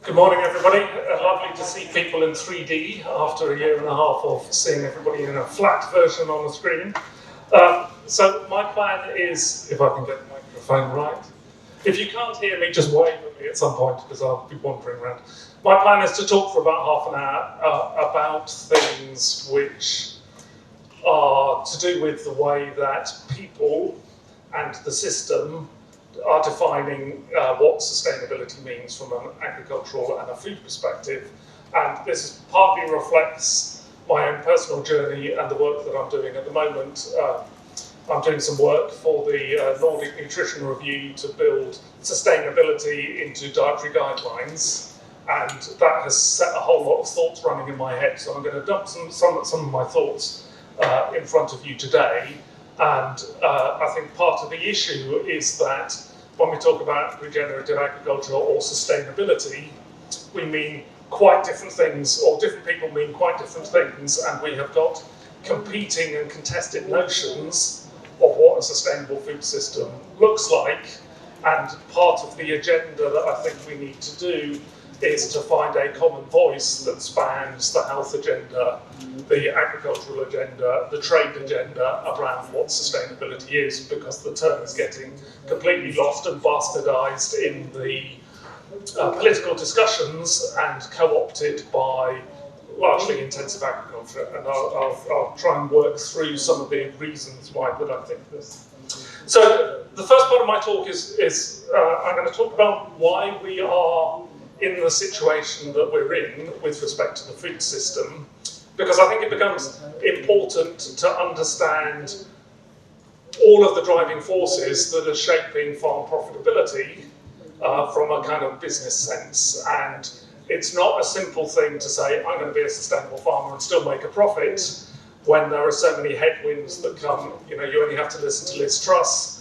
Good morning, everybody. Lovely to see people in 3D after a year and a half of seeing everybody in a flat version on the screen. So my plan is, if I can get the microphone right, if you can't hear me, just wave at me at some point because I'll be wandering around. My plan is to talk for about half an hour about things which are to do with the way that people and the system are defining what sustainability means from an agricultural and a food perspective. And this partly reflects my own personal journey and the work that I'm doing at the moment. I'm doing some work for the Nordic Nutrition Review to build sustainability into dietary guidelines. And that has set a whole lot of thoughts running in my head. So I'm going to dump some of my thoughts in front of you today. And I think part of the issue is that when we talk about regenerative agriculture or sustainability, we mean quite different things, or different people mean quite different things, and we have got competing and contested notions of what a sustainable food system looks like. And part of the agenda that I think we need to do is to find a common voice that spans the health agenda, the agricultural agenda, the trade agenda around what sustainability is, because the term is getting completely lost and bastardized in the political discussions and co-opted by largely intensive agriculture. And I'll try and work through some of the reasons why that I think this. So the first part of my talk is I'm going to talk about why we are in the situation that we're in with respect to the food system, because I think it becomes important to understand all of the driving forces that are shaping farm profitability from a kind of business sense. And it's not a simple thing to say, I'm going to be a sustainable farmer and still make a profit, when there are so many headwinds that come. You know, you only have to listen to Liz Truss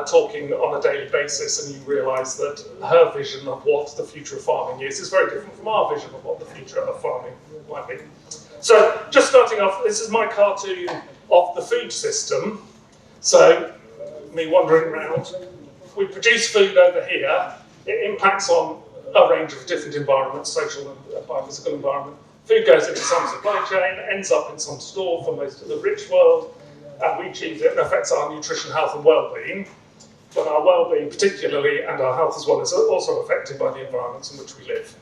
talking on a daily basis, and you realise that her vision of what the future of farming is very different from our vision of what the future of farming might be. So, just starting off, this is my cartoon of the food system. So, me wandering around. We produce food over here. It impacts on a range of different environments, social and biophysical environment. Food goes into some supply chain, ends up in some store for most of the rich world, and we choose it, and affects our nutrition, health and well-being. But our well-being particularly, and our health as well, is also affected by the environments in which we live.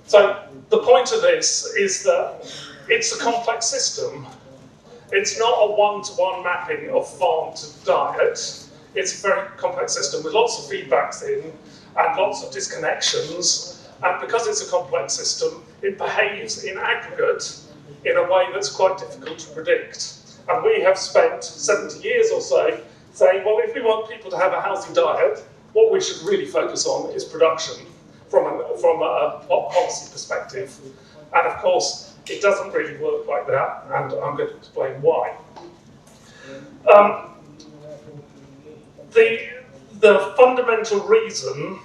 So the point of this is that it's a complex system. It's not a one-to-one mapping of farm to diet. It's a very complex system with lots of feedbacks in and lots of disconnections. And because it's a complex system, it behaves in aggregate in a way that's quite difficult to predict. And we have spent 70 years or so saying, well, if we want people to have a healthy diet, what we should really focus on is production from a policy perspective. And of course, it doesn't really work like that, and I'm going to explain why. The fundamental reason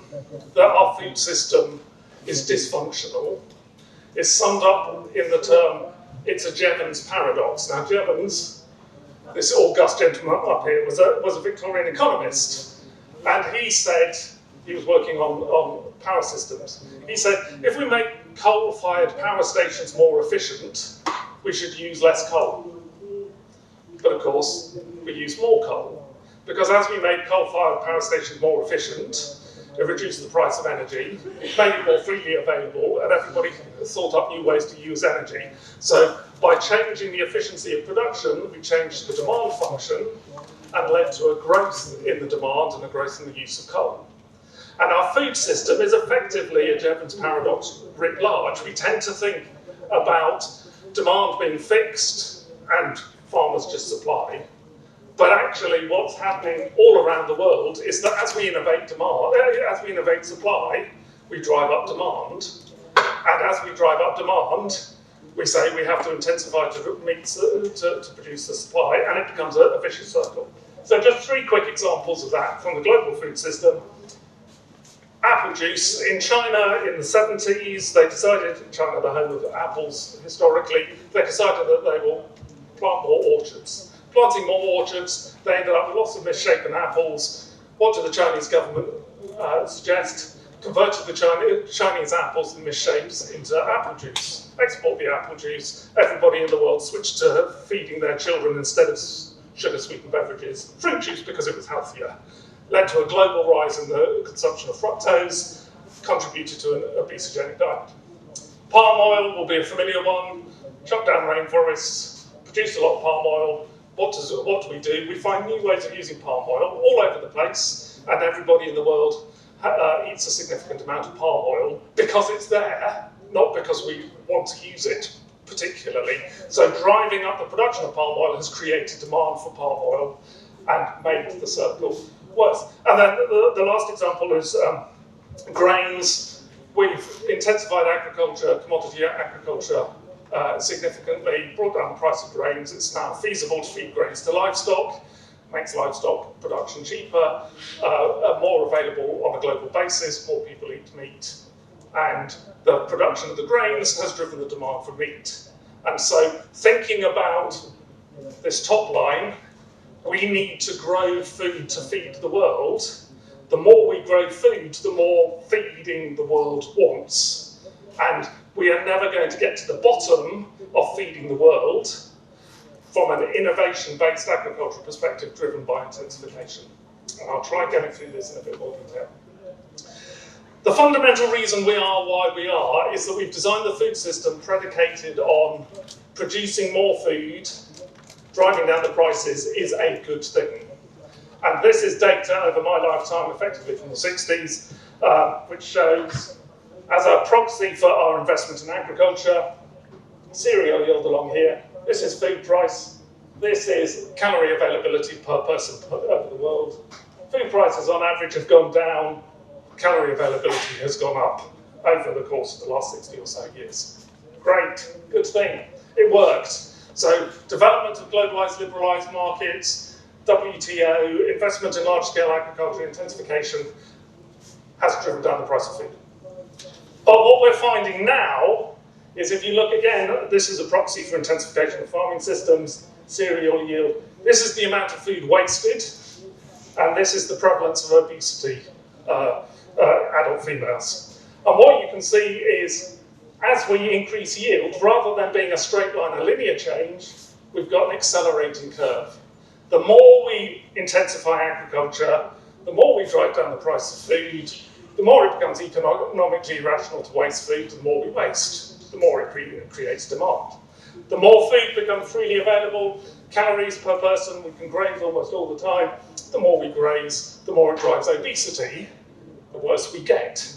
that our food system is dysfunctional is summed up in the term, it's a Jevons paradox. Now, Jevons, this august gentleman up here, was a Victorian economist, and he said, he was working on power systems, he said, if we make coal-fired power stations more efficient, we should use less coal. But of course, we use more coal, because as we make coal-fired power stations more efficient, it reduced the price of energy, it made it more freely available, and everybody thought up new ways to use energy. So by changing the efficiency of production, we changed the demand function and led to a growth in the demand and a growth in the use of coal. And our food system is effectively a Jevons paradox writ large. We tend to think about demand being fixed and farmers just supply. But actually, what's happening all around the world is that as we innovate supply, we drive up demand. And as we drive up demand, we say we have to intensify to produce the supply, and it becomes a vicious circle. So just 3 quick examples of that from the global food system. Apple juice in China in the 70s, they decided, China, the home of apples historically, they decided that they will plant more orchards. Planting more orchards, they ended up with lots of misshapen apples. What did the Chinese government suggest? converted the Chinese apples in misshapes into apple juice. Export the apple juice. Everybody in the world switched to feeding their children instead of sugar-sweetened beverages. Fruit juice because it was healthier. Led to a global rise in the consumption of fructose, contributed to an obesogenic diet. Palm oil will be a familiar one. Chop down rainforests, produce a lot of palm oil. What do we do? We find new ways of using palm oil all over the place, and everybody in the world eats a significant amount of palm oil because it's there, not because we want to use it particularly. So driving up the production of palm oil has created demand for palm oil and made the circle worse. And then the last example is grains. We've intensified agriculture, commodity agriculture, significantly, brought down the price of grains. It's now feasible to feed grains to livestock, makes livestock production cheaper, more available on a global basis, more people eat meat, and the production of the grains has driven the demand for meat. And so thinking about this top line, we need to grow food to feed the world. The more we grow food, the more feeding the world wants. And we are never going to get to the bottom of feeding the world from an innovation-based agricultural perspective driven by intensification. And I'll try going through this in a bit more detail. The fundamental reason we are why we are is that we've designed the food system predicated on producing more food, driving down the prices is a good thing. And this is data over my lifetime, effectively from the 60s, which shows, as a proxy for our investment in agriculture, cereal yield along here. This is food price. This is calorie availability per person over the world. Food prices on average have gone down. Calorie availability has gone up over the course of the last 60 or so years. Great, good thing. It worked. So development of globalized, liberalized markets, WTO, investment in large-scale agriculture, intensification has driven down the price of food. But what we're finding now is, if you look again, this is a proxy for intensification of farming systems, cereal yield. This is the amount of food wasted, and this is the prevalence of obesity, adult females. And what you can see is, as we increase yield, rather than being a straight line, a linear change, we've got an accelerating curve. The more we intensify agriculture, the more we drive down the price of food, the more it becomes economically irrational to waste food, the more we waste, the more it creates demand. The more food becomes freely available, calories per person, we can graze almost all the time, the more we graze, the more it drives obesity, the worse we get.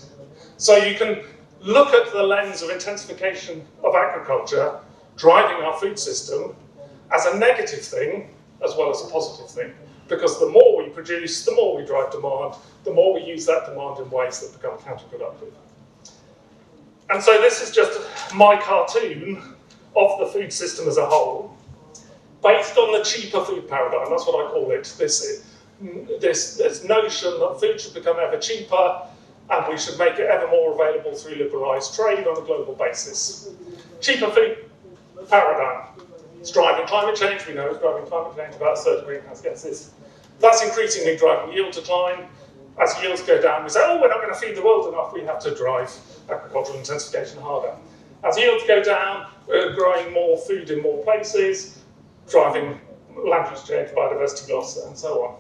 So you can look at the lens of intensification of agriculture driving our food system as a negative thing as well as a positive thing. Because the more we produce, the more we drive demand, the more we use that demand in ways that become counterproductive. And so this is just my cartoon of the food system as a whole, based on the cheaper food paradigm. That's what I call it. This notion that food should become ever cheaper and we should make it ever more available through liberalised trade on a global basis. Cheaper food paradigm. It's driving climate change. We know it's driving climate change, about a third of greenhouse gases. That's increasingly driving yield decline. As yields go down, we say, oh, we're not going to feed the world enough. We have to drive agricultural intensification harder. As yields go down, we're growing more food in more places, driving land use change, biodiversity loss, and so on.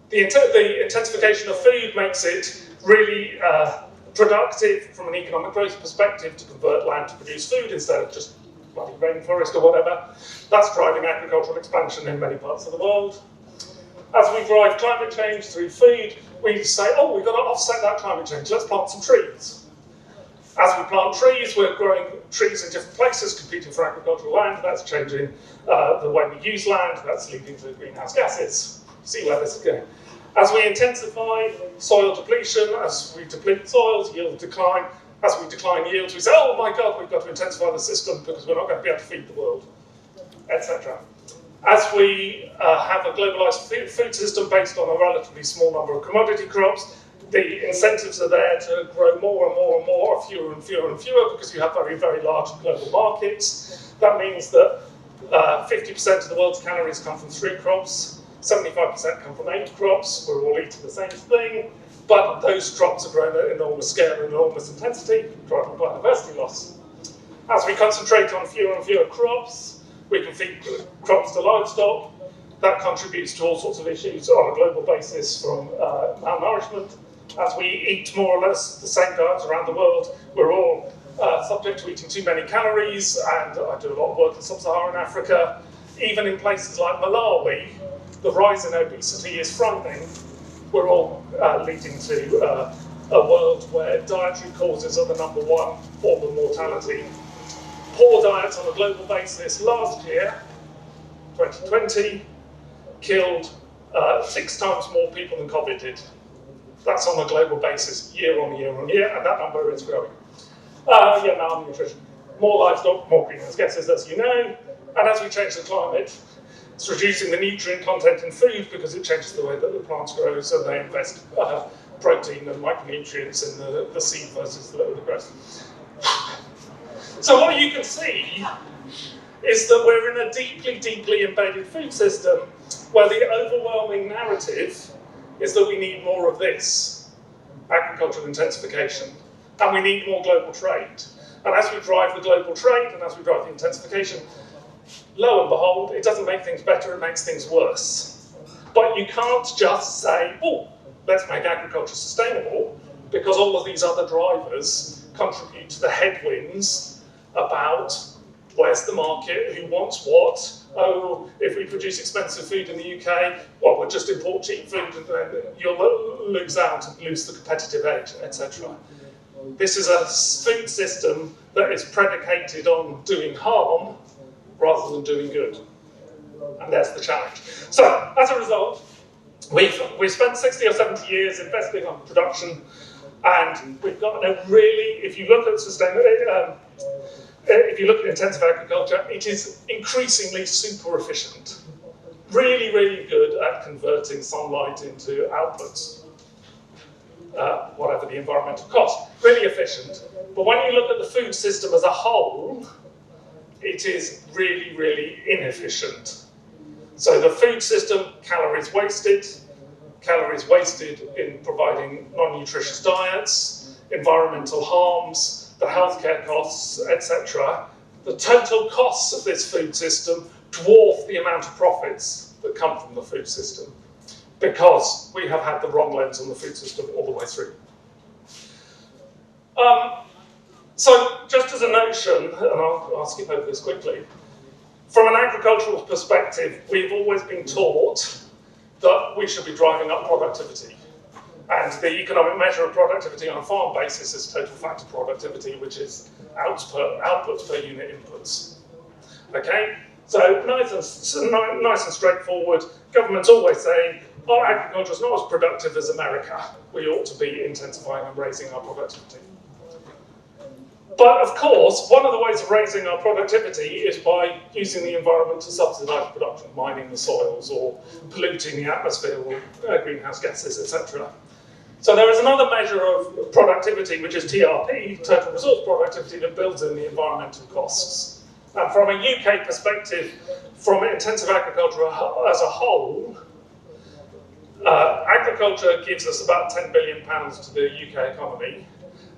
The intensification of food makes it really productive from an economic growth perspective to convert land to produce food instead of just bloody rainforest or whatever. That's driving agricultural expansion in many parts of the world. As we drive climate change through food, we say, oh, we've got to offset that climate change, let's plant some trees. As we plant trees, we're growing trees in different places, competing for agricultural land. That's changing the way we use land. That's leading to greenhouse gases. See where this is going. As we intensify soil depletion, as we deplete soils, yield decline. As we decline yields, we say, oh my God, we've got to intensify the system because we're not going to be able to feed the world, etc. As we have a globalized food system based on a relatively small number of commodity crops, the incentives are there to grow more and more and more, fewer and fewer and fewer, because you have very, very large global markets. That means that 50% of the world's calories come from 3 crops. 75% come from aid crops, we're all eating the same thing, but those crops are grown at enormous scale and enormous intensity, driving biodiversity loss. As we concentrate on fewer and fewer crops, we can feed crops to livestock. That contributes to all sorts of issues on a global basis, from malnourishment. As we eat more or less the same diets around the world, we're all subject to eating too many calories, and I do a lot of work in sub-Saharan Africa. Even in places like Malawi, the rise in obesity is frightening. We're all leading to a world where dietary causes are the #1 form of mortality. Poor diets on a global basis last year, 2020, killed 6 times more people than COVID did. That's on a global basis, year on year on year, and that number is growing. Malnutrition. More livestock, more greenhouse gases, as you know, and as we change the climate, it's reducing the nutrient content in food because it changes the way that the plants grow, so they invest protein and micronutrients in the seed versus the growth. So what you can see is that we're in a deeply, deeply embedded food system where the overwhelming narrative is that we need more of this, agricultural intensification, and we need more global trade. And as we drive the global trade and as we drive the intensification, lo and behold, it doesn't make things better, it makes things worse. But you can't just say, oh, let's make agriculture sustainable, because all of these other drivers contribute to the headwinds about where's the market, who wants what. Oh, if we produce expensive food in the UK, well, we'll just import cheap food and then you'll lose out and lose the competitive edge, etc. This is a food system that is predicated on doing harm rather than doing good. And that's the challenge. So, as a result, we've spent 60 or 70 years investing on production, and we've got a really, if you look at sustainability, if you look at intensive agriculture, it is increasingly super efficient. Really, really good at converting sunlight into outputs, whatever the environmental cost. Really efficient. But when you look at the food system as a whole, it is really, really inefficient. So the food system, calories wasted in providing non-nutritious diets, environmental harms, the healthcare costs, etc. The total costs of this food system dwarf the amount of profits that come from the food system, because we have had the wrong lens on the food system all the way through. So just as a notion, and I'll skip over this quickly, from an agricultural perspective, we've always been taught that we should be driving up productivity. And the economic measure of productivity on a farm basis is total factor productivity, which is outputs per unit inputs. Okay? So nice and straightforward. Government's always saying, our agriculture is not as productive as America. We ought to be intensifying and raising our productivity. But of course, one of the ways of raising our productivity is by using the environment to subsidise production, mining the soils or polluting the atmosphere or greenhouse gases, etc. So there is another measure of productivity, which is TRP, total resource productivity, that builds in the environmental costs. And from a UK perspective, from intensive agriculture as a whole, agriculture gives us about £10 billion to the UK economy.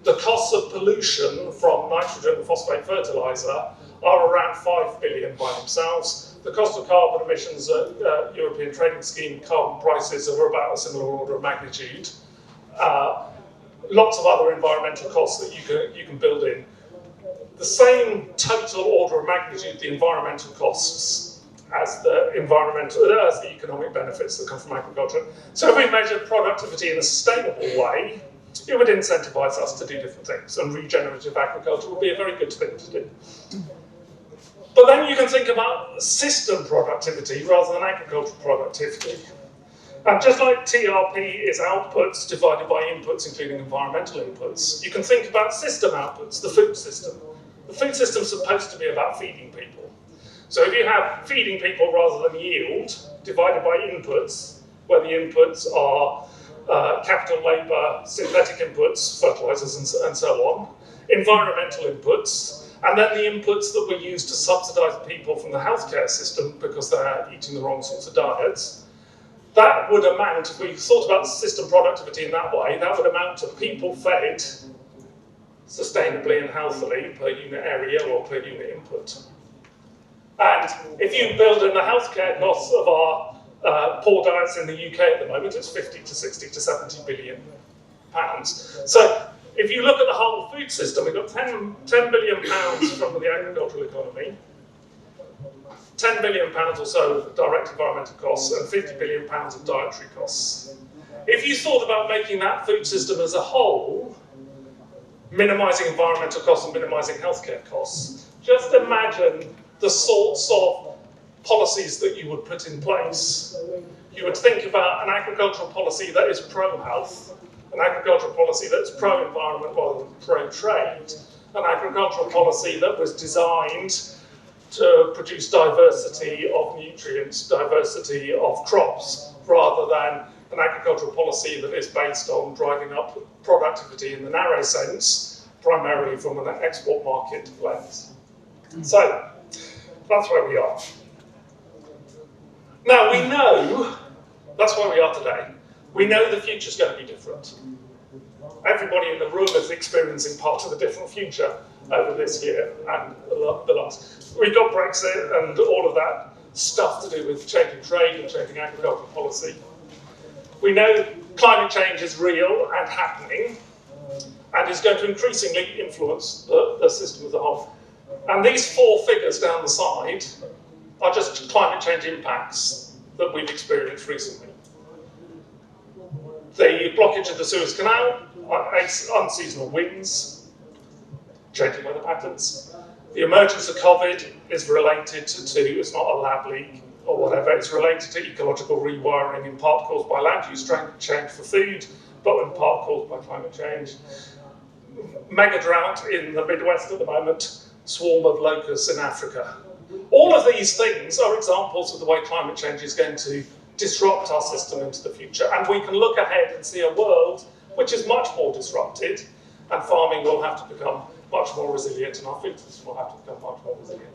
The costs of pollution from nitrogen and phosphate fertiliser are around 5 billion by themselves. The cost of carbon emissions at European Trading Scheme carbon prices are about a similar order of magnitude. Lots of other environmental costs that you can build in. The same total order of magnitude, the environmental costs, as the economic benefits that come from agriculture. So if we measured productivity in a sustainable way, it would incentivise us to do different things, and regenerative agriculture would be a very good thing to do. But then you can think about system productivity rather than agricultural productivity. And just like TRP is outputs divided by inputs, including environmental inputs, you can think about system outputs, the food system. The food system is supposed to be about feeding people. So if you have feeding people rather than yield, divided by inputs, where the inputs are capital labour, synthetic inputs, fertilisers and so on, environmental inputs, and then the inputs that were used to subsidise people from the healthcare system because they're eating the wrong sorts of diets, that would amount, if we thought about system productivity in that way, that would amount to people fed sustainably and healthily per unit area or per unit input. And if you build in the healthcare costs of our poor diets in the UK at the moment, it's 50 to 60 to 70 billion pounds. So if you look at the whole food system, we've got 10 billion pounds from the agricultural economy, 10 billion pounds or so of direct environmental costs, and 50 billion pounds of dietary costs. If you thought about making that food system as a whole, minimising environmental costs and minimising healthcare costs, just imagine the sorts of policies that you would put in place. You would think about an agricultural policy that is pro-health, an agricultural policy that's pro-environment rather than pro-trade, an agricultural policy that was designed to produce diversity of nutrients, diversity of crops, rather than an agricultural policy that is based on driving up productivity in the narrow sense, primarily from an export market lens. So, that's where we are. Now, we know, that's where we are today. We know the future's going to be different. Everybody in the room is experiencing part of the different future over this year and the last. We've got Brexit and all of that stuff to do with changing trade and changing agricultural policy. We know climate change is real and happening and is going to increasingly influence the system as a whole. And these four figures down the side are just climate change impacts that we've experienced recently. The blockage of the Suez Canal, unseasonal winds, changing weather patterns. The emergence of COVID is related to, it's not a lab leak or whatever, it's related to ecological rewiring, in part caused by land use change for food, but in part caused by climate change. Mega drought in the Midwest at the moment, swarm of locusts in Africa. All of these things are examples of the way climate change is going to disrupt our system into the future, and we can look ahead and see a world which is much more disrupted, and farming will have to become much more resilient, and our food system will have to become much more resilient.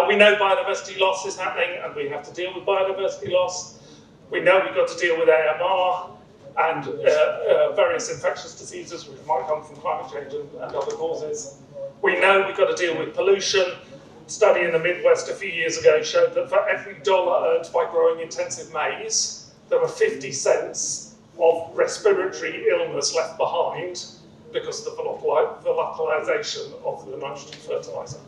We know biodiversity loss is happening, and we have to deal with biodiversity loss. We know we've got to deal with AMR and various infectious diseases which might come from climate change and other causes. We know we've got to deal with pollution. A study in the Midwest a few years ago showed that for every $1 earned by growing intensive maize, there were 50 cents of respiratory illness left behind because of the volatilization of the nitrogen fertilizer.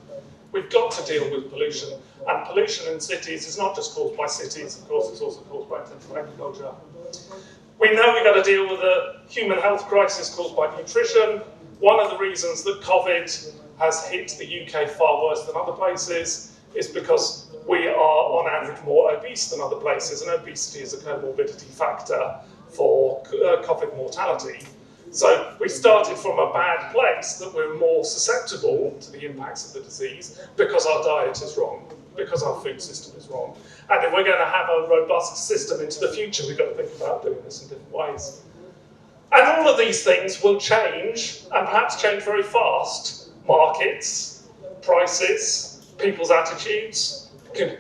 We've got to deal with pollution, and pollution in cities is not just caused by cities, of course, it's also caused by intensive agriculture. We know we've got to deal with a human health crisis caused by nutrition. One of the reasons that COVID has hit the UK far worse than other places is because we are on average more obese than other places, and obesity is a comorbidity factor for COVID mortality. So we started from a bad place, that we're more susceptible to the impacts of the disease because our diet is wrong, because our food system is wrong. And if we're going to have a robust system into the future, we've got to think about doing this in different ways. And all of these things will change, and perhaps change very fast. Markets, prices, people's attitudes,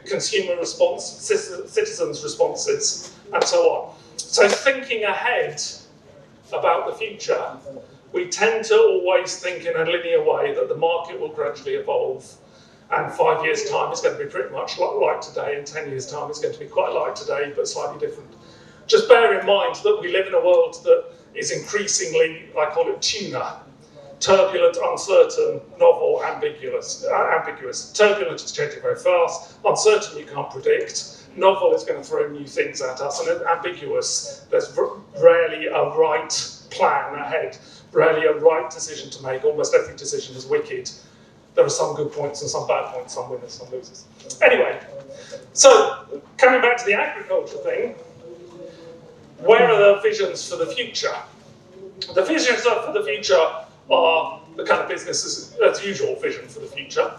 consumer response, citizens' responses, and so on. So thinking ahead about the future, we tend to always think in a linear way that the market will gradually evolve, and 5 years' time is going to be pretty much like today, and 10 years' time is going to be quite like today, but slightly different. Just bear in mind that we live in a world that is increasingly, I call it tuna, turbulent, uncertain, novel, ambiguous. Turbulent is changing very fast, uncertain you can't predict, novel is going to throw new things at us, and ambiguous, there's rarely a right plan ahead, rarely a right decision to make. Almost every decision is wicked. There are some good points and some bad points, some winners, some losers. Anyway, so coming back to the agriculture thing, where are the visions for the future? The visions for the future are the kind of business as usual vision for the future.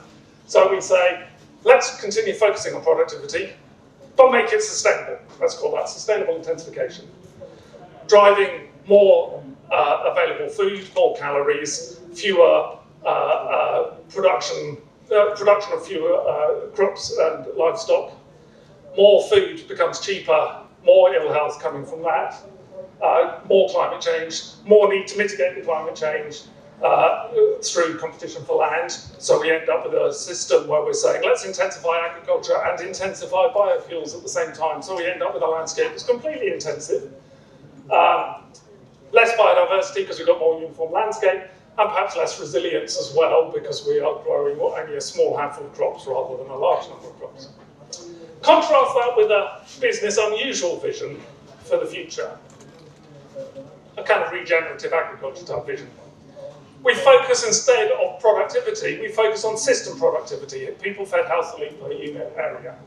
So we say, let's continue focusing on productivity, but make it sustainable. Let's call that sustainable intensification. Driving more available food, more calories, fewer production of fewer crops and livestock. More food becomes cheaper more ill health coming from that, more climate change, more need to mitigate the climate change through competition for land. So we end up with a system where we're saying, let's intensify agriculture and intensify biofuels at the same time. So we end up with a landscape that's completely intensive. Less biodiversity because we've got more uniform landscape, and perhaps less resilience as well because we are growing only a small handful of crops rather than a large number of crops. Contrast that with a business unusual vision for the future, a kind of regenerative agriculture type vision. We focus, instead of productivity, we focus on system productivity, people fed healthily per unit area.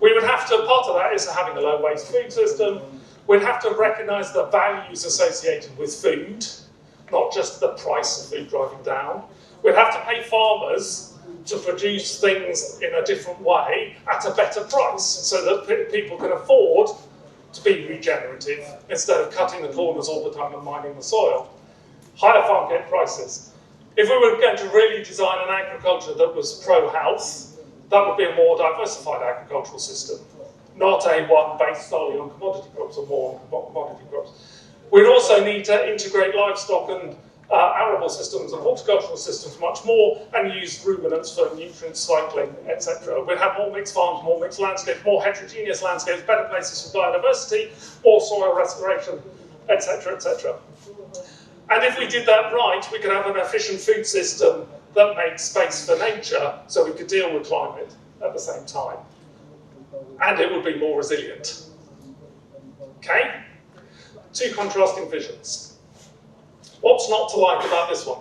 We would have to, part of that is having a low waste food system. We'd have to recognise the values associated with food, not just the price of food driving down. We'd have to pay farmers to produce things in a different way at a better price so that people can afford to be regenerative instead of cutting the corners all the time and mining the soil. Higher farm gate prices. If we were going to really design an agriculture that was pro-health, that would be a more diversified agricultural system, not a one based solely on commodity crops or more on commodity crops. We'd also need to integrate livestock and arable systems and horticultural systems much more and use ruminants for nutrient cycling, etc. We'd have more mixed farms, more mixed landscapes, more heterogeneous landscapes, better places for biodiversity, more soil restoration, etc., etc. And if we did that right, we could have an efficient food system that made space for nature so we could deal with climate at the same time. And it would be more resilient. Okay? Two contrasting visions. What's not to like about this one?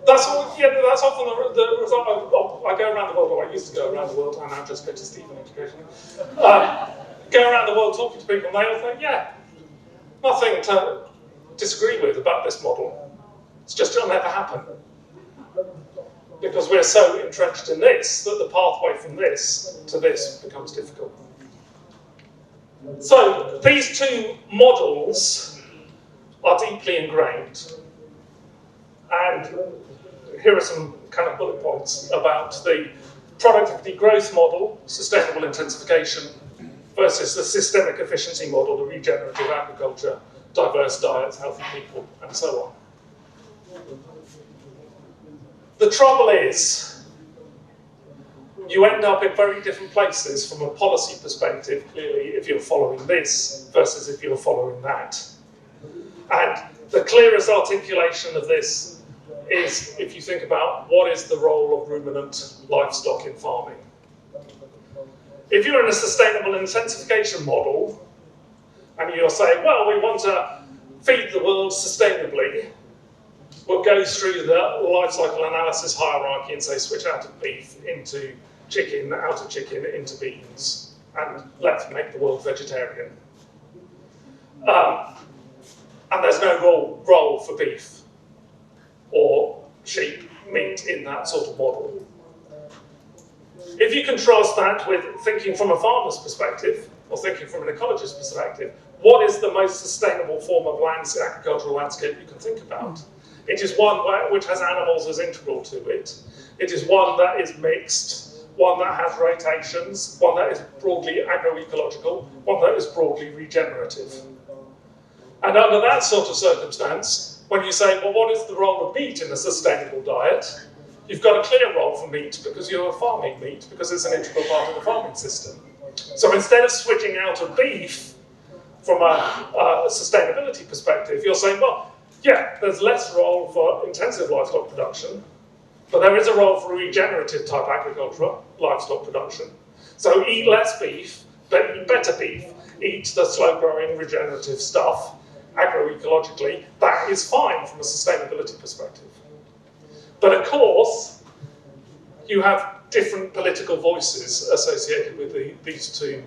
That's often the result of, I go around the world, or I used to go around the world, and now just go to Stephen Education. Go around the world talking to people, and they all think, yeah, nothing to disagree with about this model. It's just it'll never happen. Because we're so entrenched in this that the pathway from this to this becomes difficult. So these two models are deeply ingrained. And here are some kind of bullet points about the productivity growth model, sustainable intensification, versus the systemic efficiency model, the regenerative agriculture, diverse diets, healthy people, and so on. The trouble is, you end up in very different places from a policy perspective, clearly, if you're following this versus if you're following that. And the clearest articulation of this is if you think about what is the role of ruminant livestock in farming. If you're in a sustainable intensification model, and you're saying, well, we want to feed the world sustainably, we'll go through the life cycle analysis hierarchy and say switch out of beef into chicken, out of chicken into beans, and let's make the world vegetarian. And there's no role for beef or sheep meat in that sort of model. If you contrast that with thinking from a farmer's perspective, or thinking from an ecologist's perspective, what is the most sustainable form of agricultural landscape you can think about? It is one which has animals as integral to it. It is one that is mixed, one that has rotations, one that is broadly agroecological, one that is broadly regenerative. And under that sort of circumstance, when you say, well, what is the role of meat in a sustainable diet? You've got a clear role for meat because you're farming meat, because it's an integral part of the farming system. So instead of switching out of beef from a sustainability perspective, you're saying, well, yeah, there's less role for intensive livestock production, but there is a role for regenerative type agricultural livestock production. So eat less beef, but eat better beef. Eat the slow-growing regenerative stuff agroecologically. That is fine from a sustainability perspective. But of course, you have different political voices associated with these two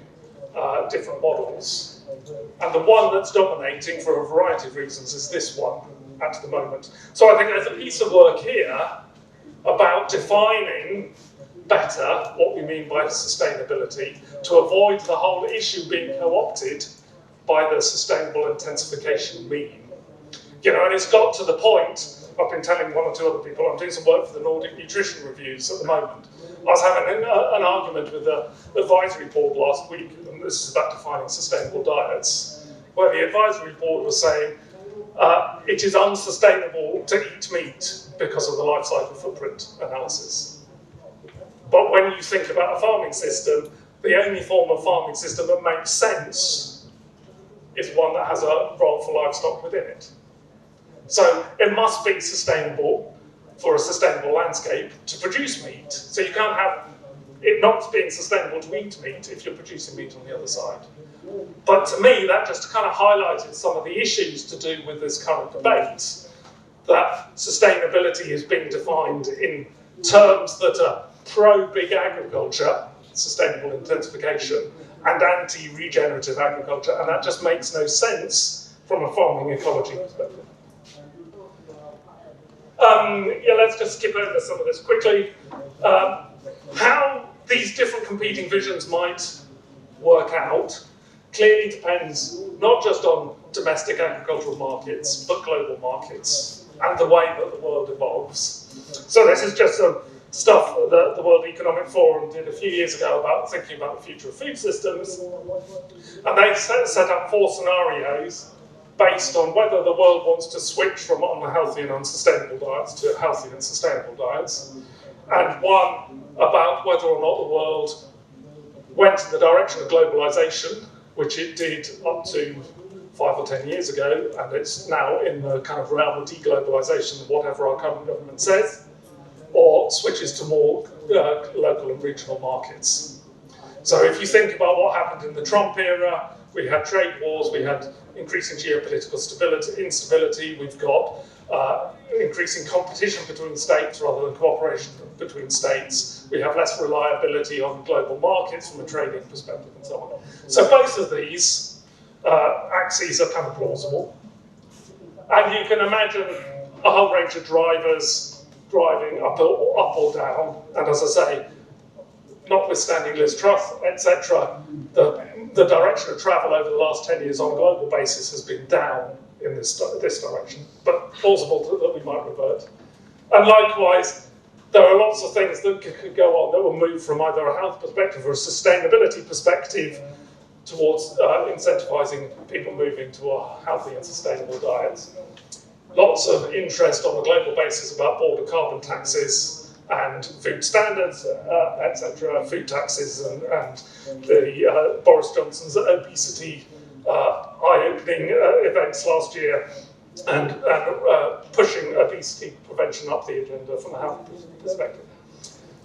different models. And the one that's dominating for a variety of reasons is this one at the moment. So I think there's a piece of work here about defining better what we mean by sustainability to avoid the whole issue being co-opted by the sustainable intensification meme. And it's got to the point, I've been telling one or two other people, I'm doing some work for the Nordic Nutrition Reviews at the moment. I was having an argument with the advisory board last week, and this is about defining sustainable diets, where the advisory board was saying it is unsustainable to eat meat because of the life cycle footprint analysis. But when you think about a farming system, the only form of farming system that makes sense is one that has a role for livestock within it. So it must be sustainable for a sustainable landscape to produce meat. So you can't have it not being sustainable to eat meat if you're producing meat on the other side. But to me, that just kind of highlighted some of the issues to do with this current debate, that sustainability is being defined in terms that are pro-big agriculture, sustainable intensification, and anti-regenerative agriculture, and that just makes no sense from a farming ecology perspective. Let's just skip over some of this quickly. How these different competing visions might work out clearly depends not just on domestic agricultural markets, but global markets and the way that the world evolves. So this is just some stuff that the World Economic Forum did a few years ago about thinking about the future of food systems. And they set up 4 scenarios based on whether the world wants to switch from unhealthy and unsustainable diets to healthy and sustainable diets, and one about whether or not the world went in the direction of globalization, which it did up to 5 or 10 years ago, and it's now in the kind of realm of deglobalization, whatever our current government says, or switches to more local and regional markets. So if you think about what happened in the Trump era, we had trade wars, we had increasing geopolitical instability, we've got increasing competition between states rather than cooperation between states, we have less reliability on global markets from a trading perspective and so on. So both of these axes are kind of plausible. And you can imagine a whole range of drivers driving up or down, and as I say, notwithstanding Liz Truss, etc., the direction of travel over the last 10 years on a global basis has been down in this direction, but plausible that we might revert. And likewise, there are lots of things that could go on that will move from either a health perspective or a sustainability perspective towards incentivizing people moving to a healthy and sustainable diet. Lots of interest on a global basis about border carbon taxes and food standards, etc., food taxes, and the Boris Johnson's obesity eye-opening events last year, and pushing obesity prevention up the agenda from a health perspective.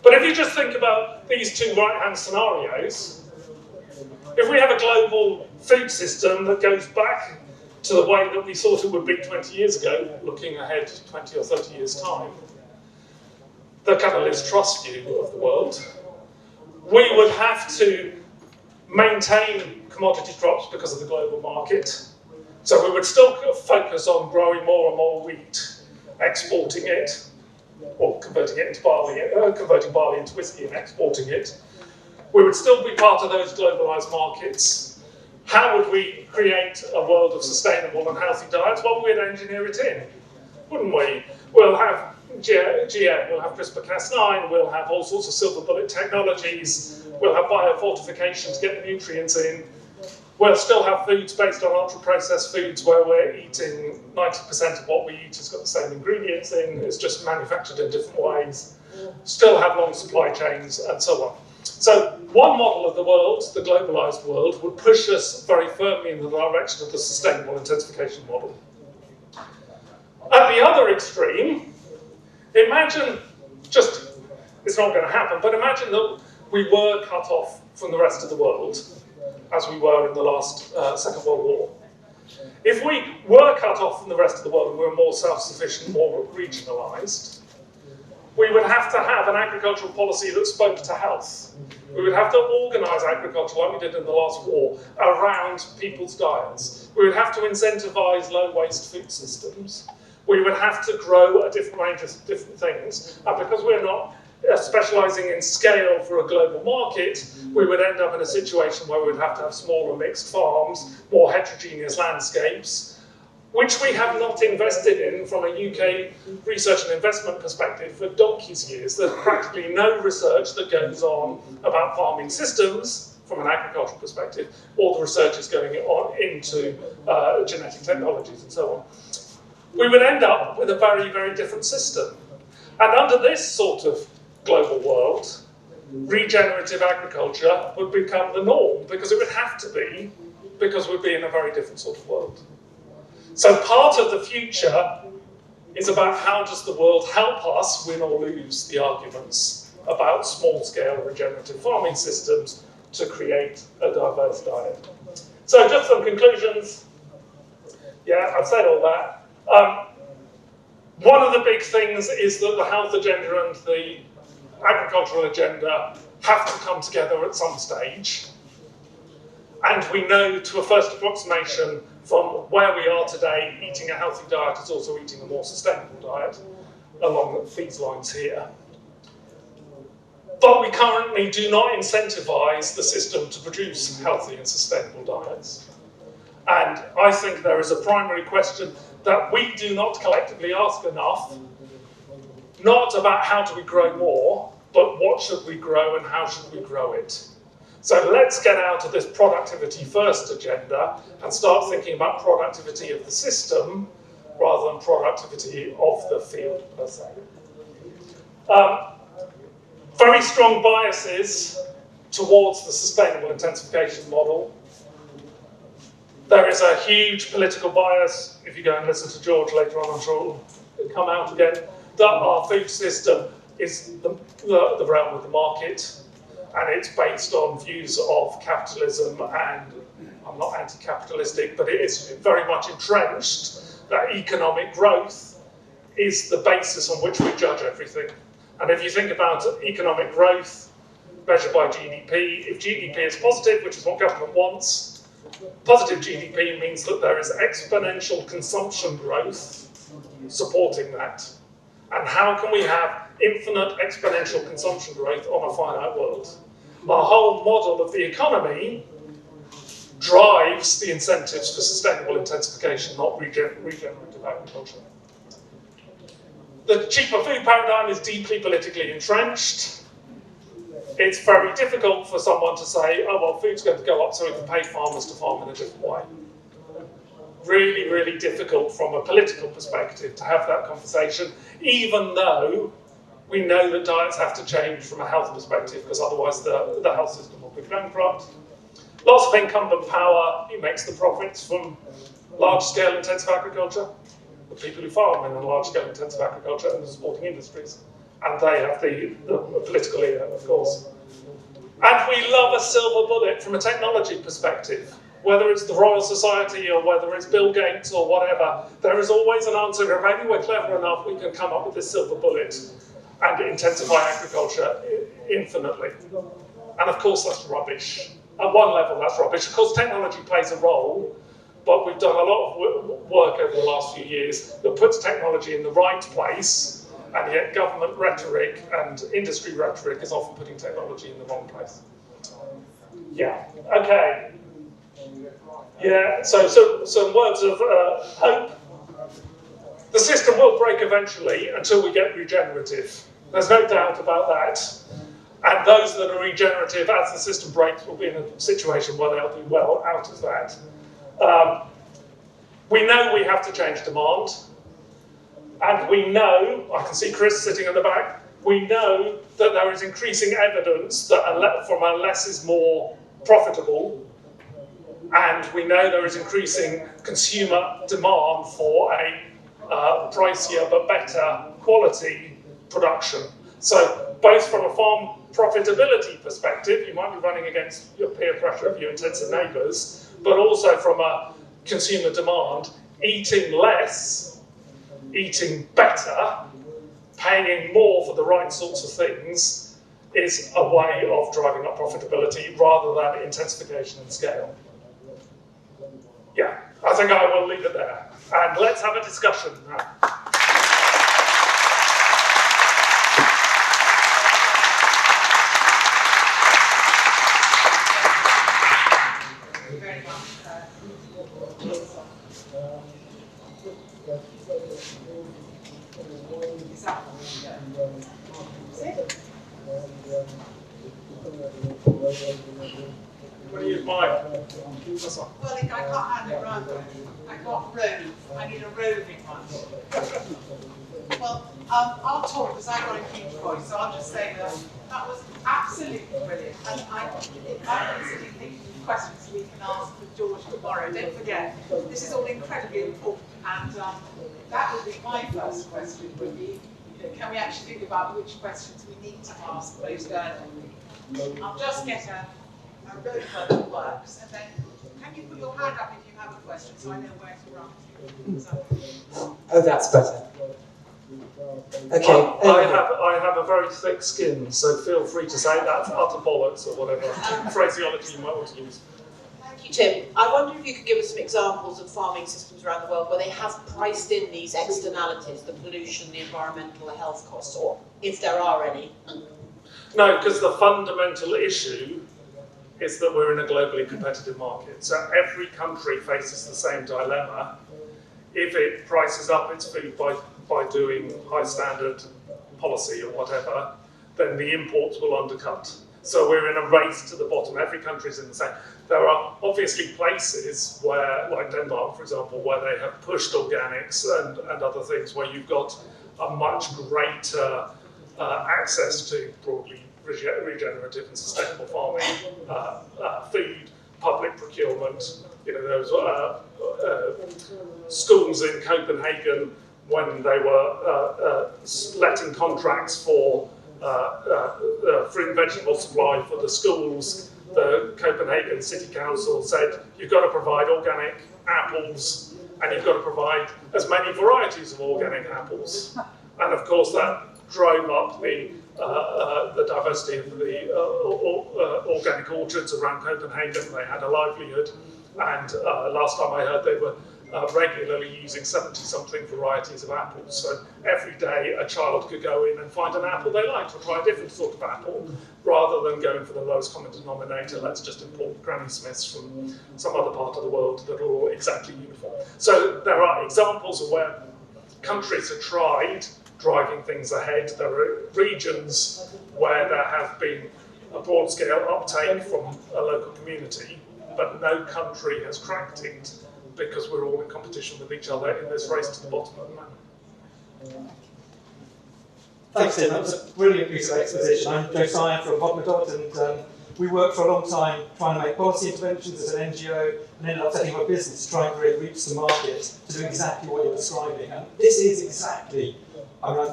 But if you just think about these 2 right-hand scenarios, if we have a global food system that goes back to the way that we thought it would be 20 years ago, looking ahead 20 or 30 years' time, the kind of Liz Truss view of the world, we would have to maintain commodity crops because of the global market. So we would still focus on growing more and more wheat, exporting it, or converting it into barley, converting barley into whiskey and exporting it. We would still be part of those globalized markets. How would we create a world of sustainable and healthy diets? Well, we'd engineer it in, wouldn't we? We'll have GM, we'll have CRISPR-Cas9, we'll have all sorts of silver bullet technologies, we'll have biofortification to get the nutrients in. We'll still have foods based on ultra-processed foods where we're eating 90% of what we eat has got the same ingredients in, it's just manufactured in different ways. Still have long supply chains and so on. So one model of the world, the globalized world, would push us very firmly in the direction of the sustainable intensification model. At the other extreme, imagine it's not going to happen, but imagine that we were cut off from the rest of the world, as we were in the last Second World War. If we were cut off from the rest of the world and we were more self-sufficient, more regionalised, we would have to have an agricultural policy that spoke to health. We would have to organise agriculture like we did in the last war around people's diets. We would have to incentivise low-waste food systems. We would have to grow a different range of different things. And because we're not specialising in scale for a global market, we would end up in a situation where we would have to have smaller mixed farms, more heterogeneous landscapes, which we have not invested in from a UK research and investment perspective for donkey's years. There's practically no research that goes on about farming systems from an agricultural perspective. All the research is going on into genetic technologies and so on. We would end up with a very, very different system. And under this sort of global world, regenerative agriculture would become the norm, because it would have to be, because we'd be in a very different sort of world. So part of the future is about how does the world help us win or lose the arguments about small-scale regenerative farming systems to create a diverse diet. So just some conclusions. Yeah, I've said all that. One of the big things is that the health agenda and the agricultural agenda have to come together at some stage. And we know to a first approximation from where we are today, eating a healthy diet is also eating a more sustainable diet along these lines here. But we currently do not incentivize the system to produce healthy and sustainable diets. And I think there is a primary question that we do not collectively ask enough, not about how do we grow more, but what should we grow and how should we grow it. So let's get out of this productivity first agenda and start thinking about productivity of the system rather than productivity of the field per se. Very strong biases towards the sustainable intensification model. There is a huge political bias, if you go and listen to George later on, I'm sure it'll come out again, that our food system is the realm of the market, and it's based on views of capitalism, and I'm not anti-capitalistic, but it is very much entrenched that economic growth is the basis on which we judge everything. And if you think about economic growth measured by GDP, if GDP is positive, which is what government wants, positive GDP means that there is exponential consumption growth supporting that. And how can we have infinite exponential consumption growth on a finite world? Our whole model of the economy drives the incentives for sustainable intensification, not regenerative agriculture. The cheaper food paradigm is deeply politically entrenched. It's very difficult for someone to say, oh, well, food's going to go up so we can pay farmers to farm in a different way. Really, really difficult from a political perspective to have that conversation, even though we know that diets have to change from a health perspective, because otherwise the health system will be bankrupt. Lots of incumbent power, who makes the profits from large-scale intensive agriculture? The people who farm in large-scale intensive agriculture and the supporting industries. And they have the political ear, of course. And we love a silver bullet from a technology perspective. Whether it's the Royal Society or whether it's Bill Gates or whatever, there is always an answer. If maybe we're clever enough, we can come up with this silver bullet and intensify agriculture infinitely. And of course, that's rubbish. At one level, that's rubbish. Of course, technology plays a role, but we've done a lot of work over the last few years that puts technology in the right place, and yet government rhetoric and industry rhetoric is often putting technology in the wrong place. Yeah, okay. Yeah, so some words of hope. The system will break eventually until we get regenerative. There's no doubt about that. And those that are regenerative, as the system breaks, will be in a situation where they'll do well out of that. We know we have to change demand. And we know, I can see Chris sitting at the back, we know that there is increasing evidence that from a less is more profitable. And we know there is increasing consumer demand for a pricier but better quality production. So both from a farm profitability perspective, you might be running against your peer pressure of your intensive neighbours, but also from a consumer demand, eating less, eating better, paying more for the right sorts of things is a way of driving up profitability rather than intensification and scale. Yeah, I think I will leave it there. And let's have a discussion now. Is that What do you use mine? Well, I can't hand it round. I can't rove. I need a roving one. Well, I'll talk because I've got a huge voice, so I'll just say that was absolutely brilliant. And I'm instantly thinking of questions we can ask with George tomorrow. Don't forget, this is all incredibly important. And that would be my first question, would be, can we actually think about which questions we need to ask most urgently? I'll just get a rover that works, and then can you put your hand up if you have a question so I know where to run? So. Oh, that's better. Okay. I have a very thick skin, so feel free to say that's utter bollocks or whatever phraseology you might want to use. Thank you, Tim. I wonder if you could give us some examples of farming systems around the world where they have priced in these externalities, the pollution, the environmental, the health costs, or if there are any. No, because the fundamental issue is that we're in a globally competitive market. So every country faces the same dilemma. If it prices up its food by doing high standard policy or whatever, then the imports will undercut. So we're in a race to the bottom. Every country's in the same. There are obviously places where, like Denmark, for example, where they have pushed organics and other things, where you've got a much greater access to broadly regenerative and sustainable farming, food, public procurement. Those schools in Copenhagen, when they were letting contracts for fruit and vegetable supply for the schools, the Copenhagen City Council said, you've got to provide organic apples and you've got to provide as many varieties of organic apples. And of course that drove up the diversity of the organic orchards around Copenhagen. They had a livelihood, and last time I heard they were regularly using 70-something varieties of apples. So every day a child could go in and find an apple they liked or try a different sort of apple, rather than going for the lowest common denominator. Let's just import Granny Smiths from some other part of the world that are all exactly uniform. So there are examples of where countries have tried driving things ahead. There are regions where there have been a broad-scale uptake from a local community, but no country has cracked it because we're all in competition with each other in this race to the bottom of the mountain. Thanks, Tim. That was a brilliant piece of exposition. I'm Josiah from Bodmedod, and we worked for a long time trying to make policy interventions as an NGO, and ended up setting up a business to try and create routes to market to do exactly what you're describing. And this is exactly,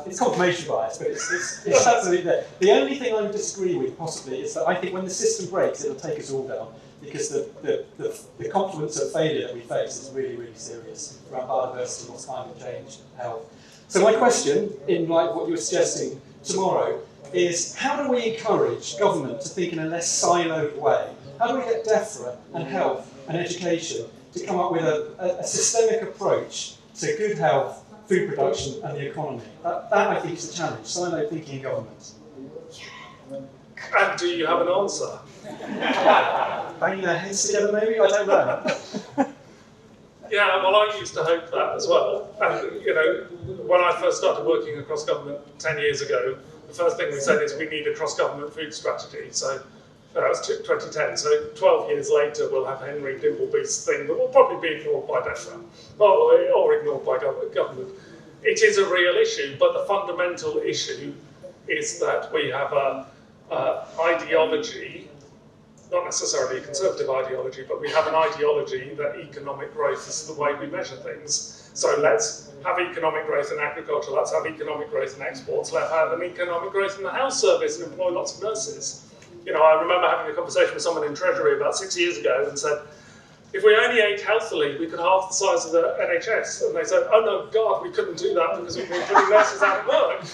it's confirmation bias, but it's absolutely there. The only thing I would disagree with, possibly, is that I think when the system breaks, it'll take us all down, because the confluence of failure that we face is really, really serious around biodiversity, what's climate change, health. So my question, in light of what you were suggesting tomorrow, is how do we encourage government to think in a less siloed way? How do we get DEFRA and health and education to come up with a systemic approach to good health, food production and the economy? That I think is a challenge, siloed thinking in government. And do you have an answer? Banging their heads together maybe? I don't know. Yeah, well, I used to hope that as well. And, when I first started working across government 10 years ago, the first thing we said is we need a cross-government food strategy. So that was 2010. So 12 years later, we'll have Henry Dimbleby's thing that will probably be ignored by DEFRA or ignored by government. It is a real issue, but the fundamental issue is that we have a ideology, not necessarily a conservative ideology, but we have an ideology that economic growth is the way we measure things. So let's have economic growth in agriculture, let's have economic growth in exports, let's have an economic growth in the health service and employ lots of nurses. I remember having a conversation with someone in Treasury about 6 years ago and said, if we only ate healthily, we could halve the size of the NHS. And they said, oh no, God, we couldn't do that because we've been putting nurses out of work.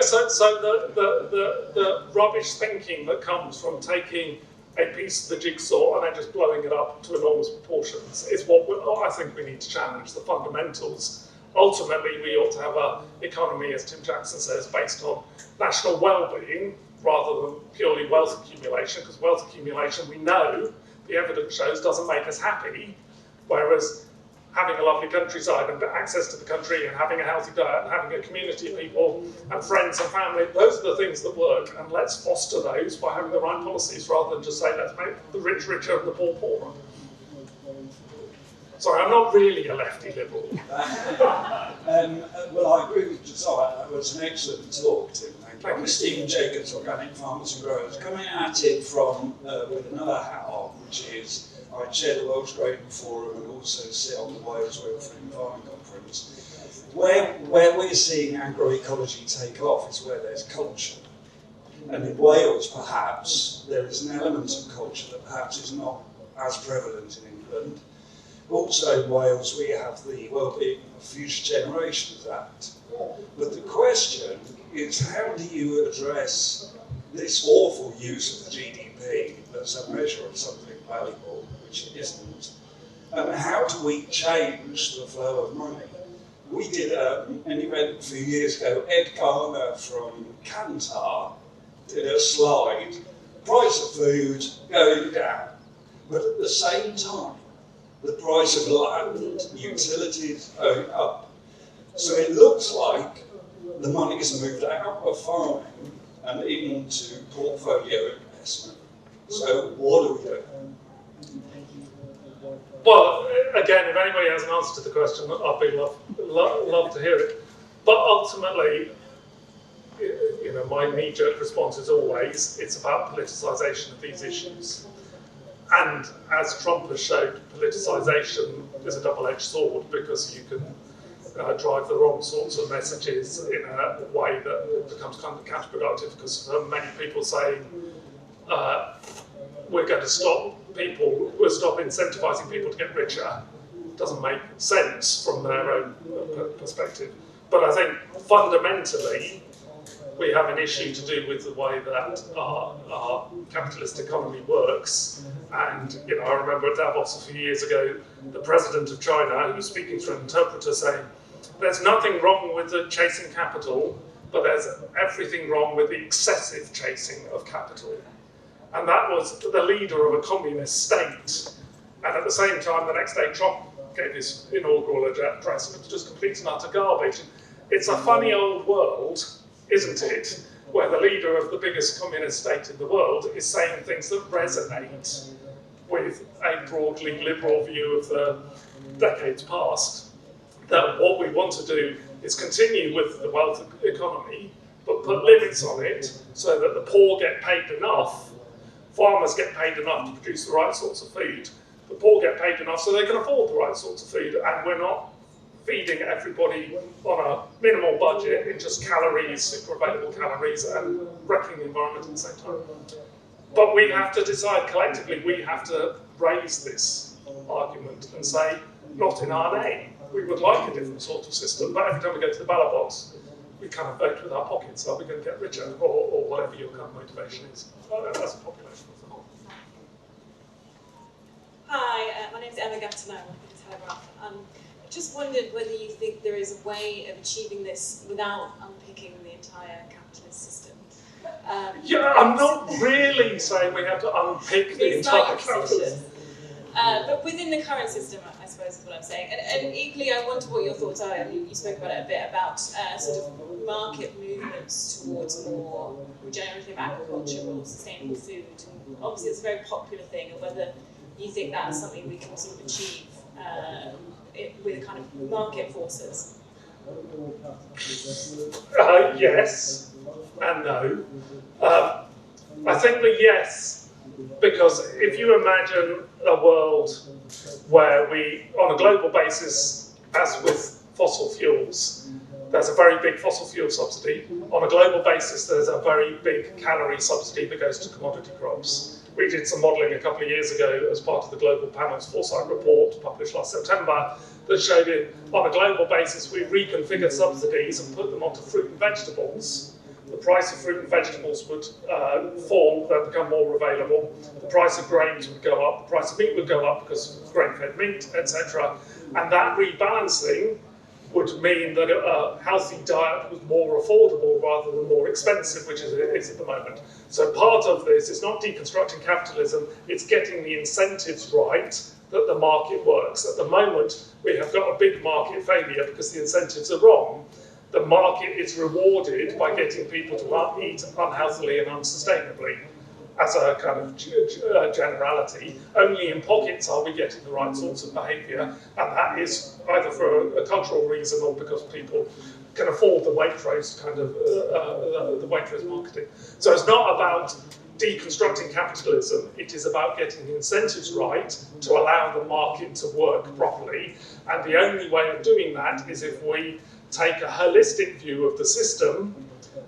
So the rubbish thinking that comes from taking a piece of the jigsaw and then just blowing it up to enormous proportions is what I think we need to challenge, the fundamentals. Ultimately, we ought to have an economy, as Tim Jackson says, based on national well-being rather than purely wealth accumulation, because wealth accumulation, we know, the evidence shows, doesn't make us happy, whereas having a lovely countryside and access to the country and having a healthy diet and having a community of people and friends and family, those are the things that work, and let's foster those by having the right policies rather than just say let's make the rich richer and the poor poorer. Sorry, I'm not really a lefty liberal. Well, I agree with Josiah. That was an excellent talk, Tim. Thank you. Stephen Jacobs, Organic Farmers and Growers, coming at it from with another hat on, which is I chair the Welsh Grading Forum and also sit on the Wales Welfare and Farming Conference. Where we're seeing agroecology take off is where there's culture. And in Wales, perhaps, there is an element of culture that perhaps is not as prevalent in England. Also in Wales, we have the Wellbeing of Future Generations Act. But the question is, how do you address this awful use of the GDP as a measure of something valuable, which it isn't? And how do we change the flow of money? We did an event a few years ago. Ed Garner from Kantar did a slide, price of food going down, but at the same time, the price of land, utilities going up. So it looks like the money has moved out of farming and into portfolio investment. So what do we do? Well, again, if anybody has an answer to the question, I'd be love to hear it. But ultimately, you know, my knee-jerk response is always, it's about politicisation of these issues. And as Trump has showed, politicisation is a double-edged sword because you can drive the wrong sorts of messages in a way that becomes kind of counterproductive, because for many people saying we're going to stop incentivising people to get richer doesn't make sense from their own perspective. But I think fundamentally we have an issue to do with the way that our capitalist economy works. And you know, I remember at Davos a few years ago, the president of China, who was speaking through an interpreter, saying, "There's nothing wrong with the chasing capital, but there's everything wrong with the excessive chasing of capital." And that was the leader of a communist state. And at the same time, the next day, Trump gave his inaugural address, and it was just complete and utter garbage. It's a funny old world, isn't it, where the leader of the biggest communist state in the world is saying things that resonate with a broadly liberal view of the decades past, that what we want to do is continue with the wealth economy, but put limits on it so that the poor get paid enough, farmers get paid enough to produce the right sorts of food, the poor get paid enough so they can afford the right sorts of food, and we're not feeding everybody on a minimal budget in just calories, super available calories, and wrecking the environment at the same time. But we have to decide collectively, we have to raise this argument and say, not in our name. We would like a different sort of system, but every time we go to the ballot box, we kind of vote with our pockets. Are we going to get richer, or whatever your kind of motivation is? That's a population as a whole. Hi, my name is Emma Gatton. I work at the Telegraph. Just wondered whether you think there is a way of achieving this without unpicking the entire capitalist system. Yeah, I'm not really saying we have to unpick the entire capitalist. But within the current system, I suppose is what I'm saying. And equally, I wonder what your thoughts are. I mean, you spoke about it a bit, about sort of market movements towards more regenerative agriculture or sustainable food. And obviously, it's a very popular thing, and whether you think that's something we can sort of achieve with kind of market forces. Yes and no. I think the yes, because if you imagine a world where we, on a global basis, as with fossil fuels, there's a very big fossil fuel subsidy. On a global basis, there's a very big calorie subsidy that goes to commodity crops. We did some modelling a couple of years ago as part of the Global Panel's Foresight report published last September that showed it on a global basis we reconfigured subsidies and put them onto fruit and vegetables. The price of fruit and vegetables would fall, they'd become more available. The price of grains would go up, the price of meat would go up because of grain-fed meat, etc. And that rebalancing would mean that a healthy diet was more affordable rather than more expensive, which it is at the moment. So part of this is not deconstructing capitalism, it's getting the incentives right that the market works. At the moment, we have got a big market failure because the incentives are wrong. The market is rewarded by getting people to eat unhealthily and unsustainably. As a kind of generality, only in pockets are we getting the right sorts of behaviour, and that is either for a cultural reason or because people can afford the Waitrose kind of the Waitrose marketing. So it's not about deconstructing capitalism, it is about getting the incentives right to allow the market to work properly, and the only way of doing that is if we take a holistic view of the system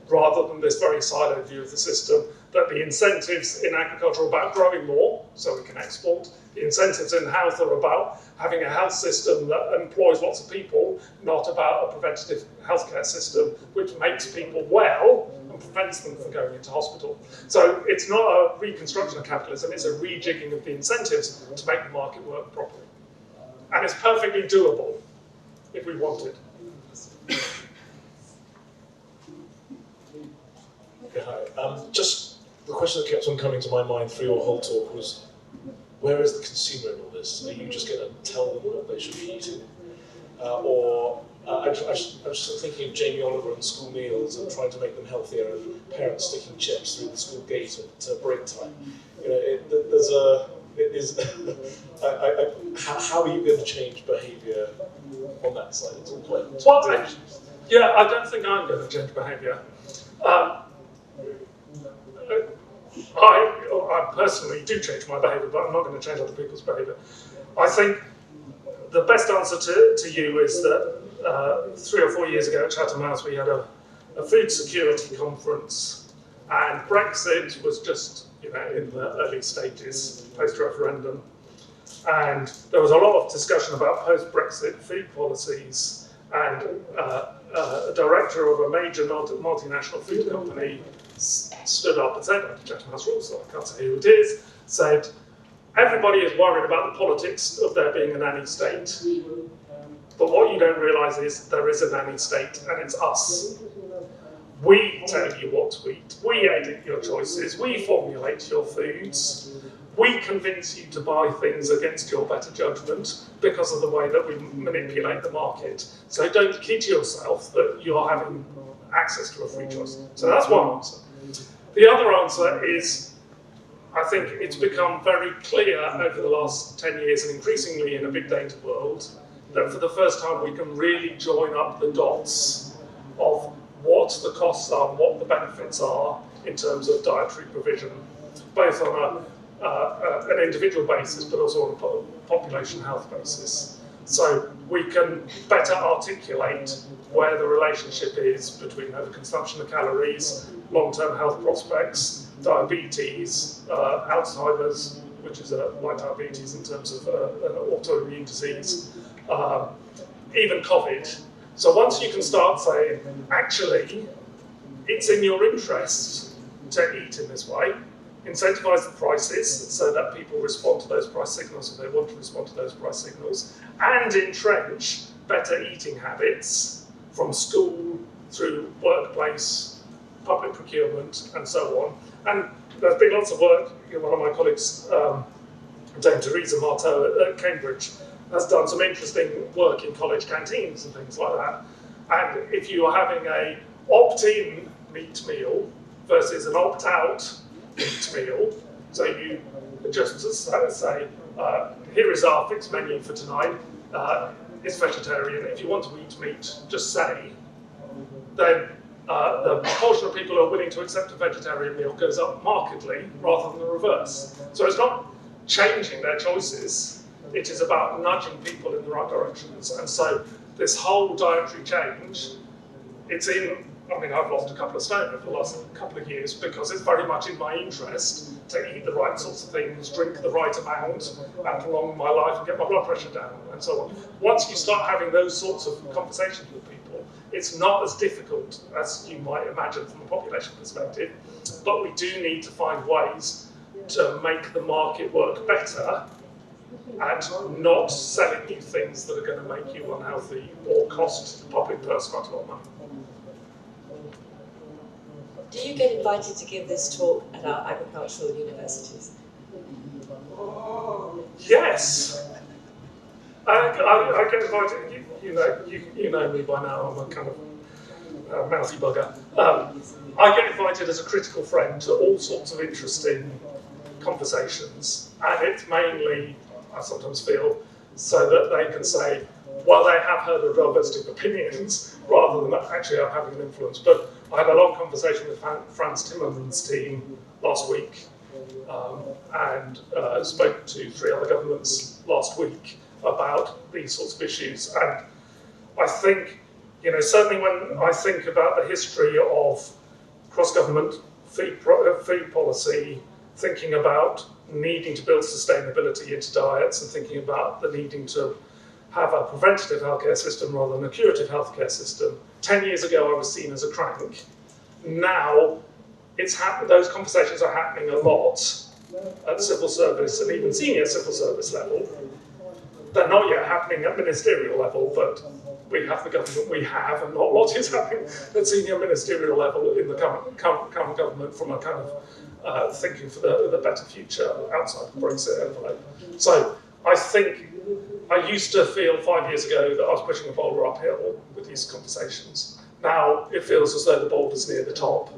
rather than this very siloed view of the system, that the incentives in agriculture are about growing more so we can export. The incentives in health are about having a health system that employs lots of people, not about a preventative healthcare system which makes people well and prevents them from going into hospital. So it's not a reconstruction of capitalism, it's a rejigging of the incentives to make the market work properly. And it's perfectly doable if we wanted. Hi. Just the question that kept on coming to my mind through your whole talk was, where is the consumer in all this? Are you just going to tell them what they should be eating? I was just thinking of Jamie Oliver and school meals and trying to make them healthier, and parents sticking chips through the school gate at break time. You know, how are you going to change behaviour on that side? It's all quite I don't think I'm going to change behaviour. I personally do change my behaviour, but I'm not going to change other people's behaviour. I think the best answer to you is that 3 or 4 years ago at Chatham House we had a food security conference, and Brexit was just in the early stages, post-referendum, and there was a lot of discussion about post-Brexit food policies, and a director of a major multinational food company stood up and said, under Chatham House rules, so I can't say who it is, said, everybody is worried about the politics of there being a nanny state. But what you don't realise is there is a nanny state, and it's us. We tell you what to eat, we edit your choices, we formulate your foods, we convince you to buy things against your better judgment because of the way that we manipulate the market. So don't kid yourself that you're having access to a free choice. So that's one answer. The other answer is, I think it's become very clear over the last 10 years, and increasingly in a big data world, that for the first time we can really join up the dots of what the costs are and what the benefits are in terms of dietary provision, both on an individual basis but also on a population health basis. So we can better articulate where the relationship is between overconsumption of calories, long-term health prospects, diabetes, Alzheimer's, which is like diabetes in terms of an autoimmune disease, even COVID. So once you can start saying, actually, it's in your interest to eat in this way, incentivise the prices so that people respond to those price signals if they want to respond to those price signals, and entrench better eating habits from school through workplace, public procurement, and so on. And there's been lots of work. One of my colleagues, Dame Teresa Marteau at Cambridge, has done some interesting work in college canteens and things like that. And if you are having a opt-in meat meal versus an opt-out meat meal, so you just say, here is our fixed menu for tonight, it's vegetarian, if you want to eat meat, just say, then the proportion of people who are willing to accept a vegetarian meal goes up markedly rather than the reverse. So it's not changing their choices, it is about nudging people in the right directions. And so this whole dietary change, it's in, I mean, I've lost a couple of stone over the last couple of years because it's very much in my interest to eat the right sorts of things, drink the right amount, and prolong my life and get my blood pressure down, and so on. Once you start having those sorts of conversations with people, it's not as difficult as you might imagine from a population perspective, but we do need to find ways to make the market work better and not selling you things that are going to make you unhealthy or cost the public purse quite a lot of money. Do you get invited to give this talk at our agricultural universities? Yes. I get invited. You know me by now. I'm a kind of mouthy bugger. I get invited as a critical friend to all sorts of interesting conversations, and it's mainly, I sometimes feel, so that they can say, well, they have heard a diversity of opinions, rather than actually having an influence. But I had a long conversation with Franz Timmermans' team last week, and spoke to 3 other governments last week about these sorts of issues. And I think, certainly when I think about the history of cross-government food policy, thinking about needing to build sustainability into diets and thinking about the needing to have a preventative healthcare system rather than a curative healthcare system. 10 years ago, I was seen as a crank. Now, those conversations are happening a lot at civil service and even senior civil service level. They're not yet happening at ministerial level, but we have the government we have, and not a lot is happening at senior ministerial level in the current government from a kind of thinking for the better future outside the Brexit envelope. So I think I used to feel 5 years ago that I was pushing a boulder uphill with these conversations. Now it feels as though the boulder's near the top,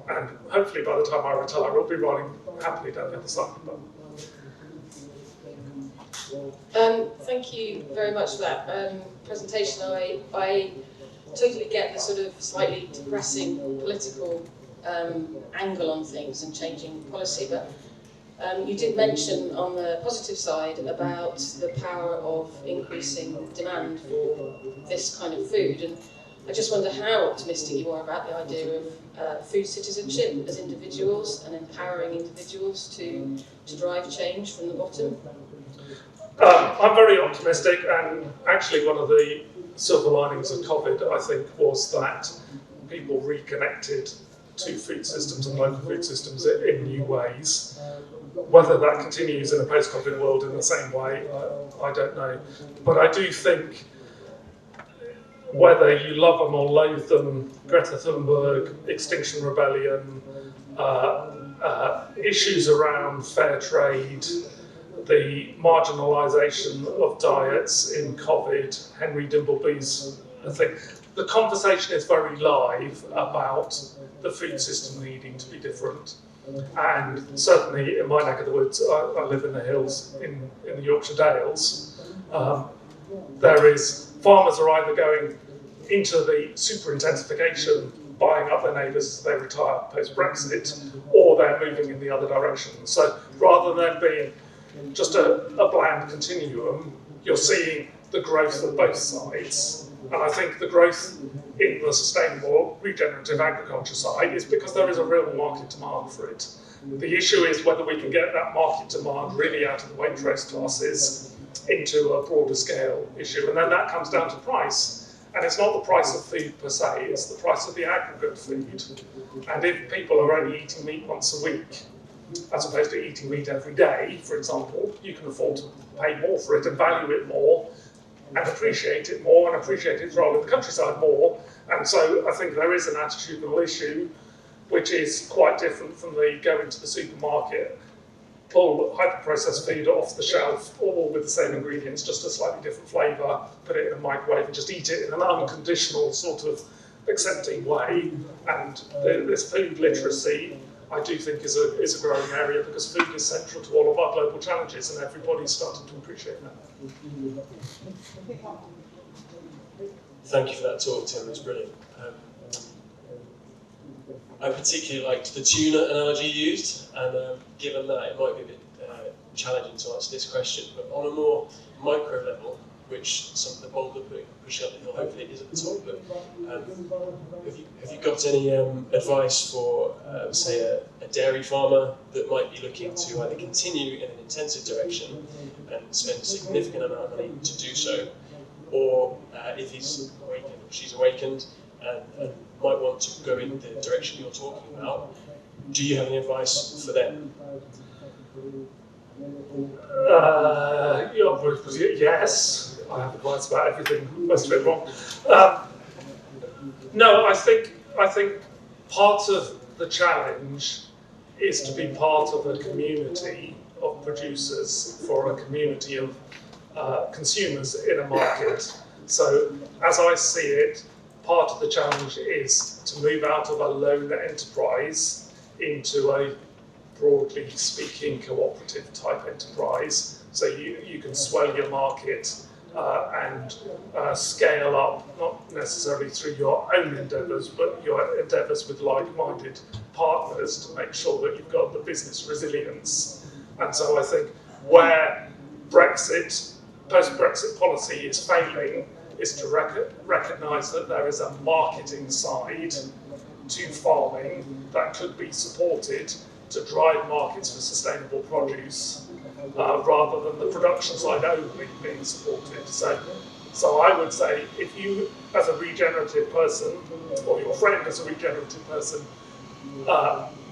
and hopefully by the time I retire, I'll be riding happily down the other side. Thank you very much for that presentation. I totally get the sort of slightly depressing political angle on things and changing policy, but you did mention on the positive side about the power of increasing demand for this kind of food, and I just wonder how optimistic you are about the idea of food citizenship as individuals and empowering individuals to drive change from the bottom. I'm very optimistic, and actually one of the silver linings of COVID, I think, was that people reconnected to food systems and local food systems in new ways. Whether that continues in a post-COVID world in the same way, I don't know. But I do think, whether you love them or loathe them, Greta Thunberg, Extinction Rebellion, issues around fair trade, the marginalisation of diets in COVID, Henry Dimbleby's thing. The conversation is very live about the food system needing to be different. And certainly in my neck of the woods, I live in the hills in the Yorkshire Dales, farmers are either going into the super intensification, buying up their neighbours as they retire post-Brexit, or they're moving in the other direction. So rather than being just a bland continuum, you're seeing the growth of both sides. And I think the growth in the sustainable regenerative agriculture side is because there is a real market demand for it. The issue is whether we can get that market demand really out of the waitrose classes into a broader scale issue. And then that comes down to price. And it's not the price of food per se, it's the price of the aggregate food. And if people are only eating meat once a week, as opposed to eating meat every day, for example, you can afford to pay more for it and value it more and appreciate it more and appreciate its role in the countryside more. And so I think there is an attitudinal issue which is quite different from the go into the supermarket, pull hyper-processed food off the shelf, all with the same ingredients, just a slightly different flavour, put it in a microwave and just eat it in an unconditional sort of accepting way. And this food literacy, I do think, is a growing area because food is central to all of our global challenges and everybody's starting to appreciate that. Thank you for that talk, Tim, it was brilliant. I particularly liked the tuna analogy you used, and given that it might be a bit challenging to answer this question, but on a more micro level, which some of the boulder pushing up the hill hopefully is at the top, but have you got any advice for, say, a dairy farmer that might be looking to either continue in an intensive direction and spend a significant amount of money to do so, or if he's awakened or she's awakened and might want to go in the direction you're talking about, do you have any advice for them? Yes, I have advice about everything, most of it wrong. No, I think part of the challenge is to be part of a community of producers for a community of consumers in a market. So as I see it, part of the challenge is to move out of a lone enterprise into a, broadly speaking, cooperative type enterprise. So you can swell your market and scale up, not necessarily through your own endeavours, but your endeavours with like-minded partners to make sure that you've got the business resilience. And so I think where Brexit, post-Brexit policy is failing is to recognise that there is a marketing side to farming that could be supported to drive markets for sustainable produce rather than the production side only being supported. So I would say if you, as a regenerative person, or your friend as a regenerative person,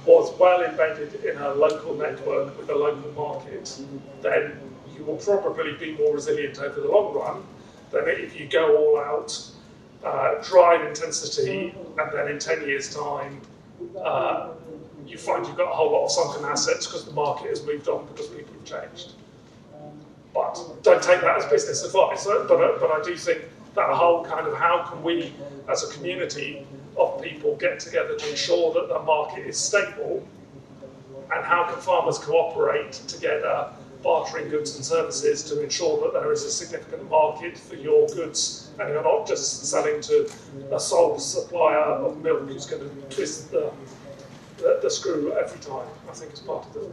was well embedded in a local network with a local market, then you will probably be more resilient over the long run than if you go all out, drive intensity, and then in 10 years' time, you find you've got a whole lot of sunken assets because the market has moved on because people have changed. But don't take that as business advice. But I do think that whole kind of how can we, as a community of people, get together to ensure that the market is stable, and how can farmers cooperate together, bartering goods and services to ensure that there is a significant market for your goods and you're not just selling to a sole supplier of milk who's going to twist the screw every time. I think it's part of the